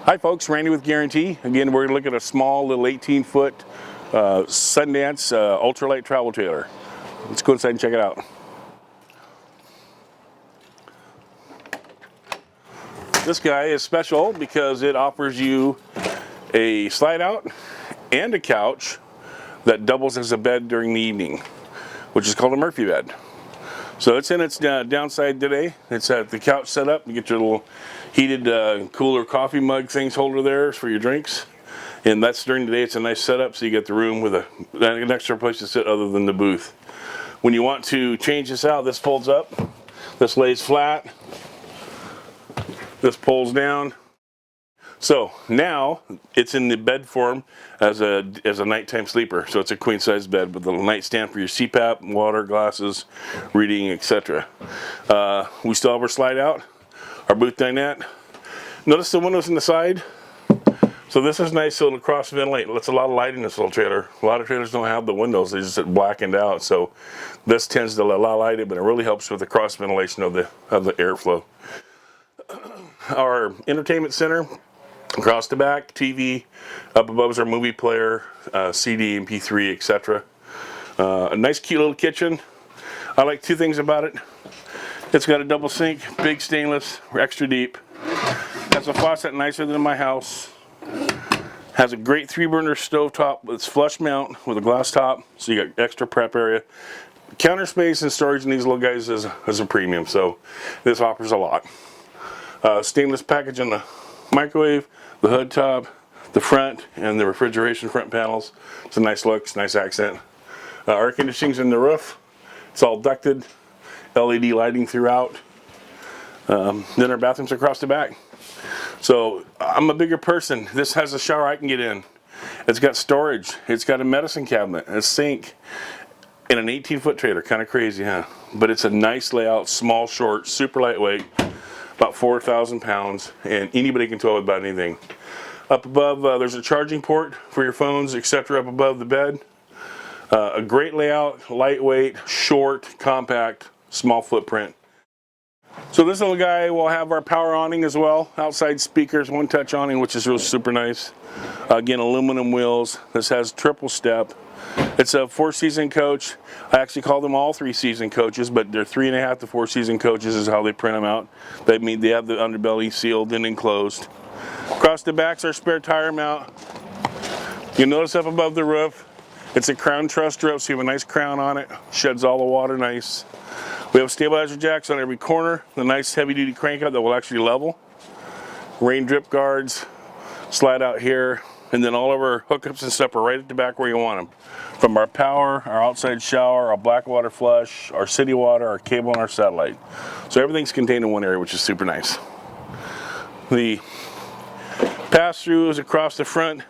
Hi folks, Randy with Guaranty. Again, we're going to look at a small little 18-foot Sundance ultralight travel trailer. Let's go inside and check it out. This guy is special because it offers you a slide out and a couch that doubles as a bed during the evening, which is called a Murphy bed. So it's in its downside today. It's at the couch setup. You get your little heated cooler coffee mug things holder there for your drinks. And that's during the day. It's a nice setup, so you get the room with an extra place to sit other than the booth. When you want to change this out, this folds up. This lays flat. This pulls down. So now it's in the bed form as a nighttime sleeper. So it's a queen size bed with a nightstand for your CPAP, water, glasses, reading, etc. We still have our slide out, our booth dinette. Notice the windows on the side. So this is nice, so it'll cross ventilate. It lets a lot of light in this little trailer. A lot of trailers don't have the windows, they just get blackened out. So this tends to let a lot of light in, but it really helps with the cross ventilation of the airflow. Our entertainment center. Across the back, TV. Up above is our movie player, CD, MP3, etc. A nice cute little kitchen. I like two things about it. It's got a double sink, big stainless, extra deep. Has a faucet nicer than my house. Has a great 3-burner stovetop with flush mount with a glass top, so you got extra prep area. Counter space and storage in these little guys is a premium, so this offers a lot. Stainless package on the microwave, the hood top, the front, and the refrigeration front panels. It's a nice look, it's a nice accent. Air conditioning's in the roof. It's all ducted, LED lighting throughout. Then our bathrooms across the back. So I'm a bigger person. This has a shower I can get in. It's got storage. It's got a medicine cabinet, a sink, and an 18-foot trailer. Kind of crazy, huh? But it's a nice layout, small, short, super lightweight. About 4,000 pounds, and anybody can tow it about anything. Up above, there's a charging port for your phones, etc. up above the bed. A great layout, lightweight, short, compact, small footprint. So this little guy will have our power awning as well. Outside speakers, one-touch awning, which is really super nice. Again, aluminum wheels. This has triple step. It's a 4-season coach. I actually call them all 3-season coaches, but they're 3.5 to 4-season coaches is how they print them out. That means they have the underbelly sealed and enclosed. Across the back's our spare tire mount. You'll notice up above the roof, it's a crown truss strip, so you have a nice crown on it. Sheds all the water nice. We have stabilizer jacks on every corner. The nice heavy-duty crank out that will actually level. Rain drip guards, slide out here. And then all of our hookups and stuff are right at the back where you want them. From our power, our outside shower, our black water flush, our city water, our cable, and our satellite. So everything's contained in one area, which is super nice. The pass-through is across the front.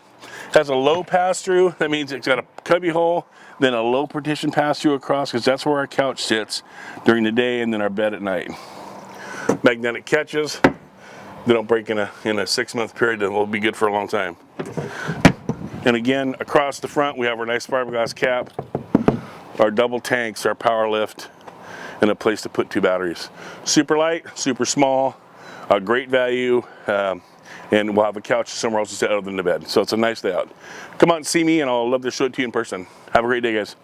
Has a low pass-through. That means it's got a cubby hole, then a low partition pass-through across, because that's where our couch sits during the day, and then our bed at night. Magnetic catches. They don't break in a 6-month period. That will be good for a long time. And again, across the front, we have our nice fiberglass cap, our double tanks, our power lift, and a place to put 2 batteries. Super light, super small, great value, and we'll have a couch somewhere else to sit other than the bed. So it's a nice layout. Come out and see me, and I'll love to show it to you in person. Have a great day, guys.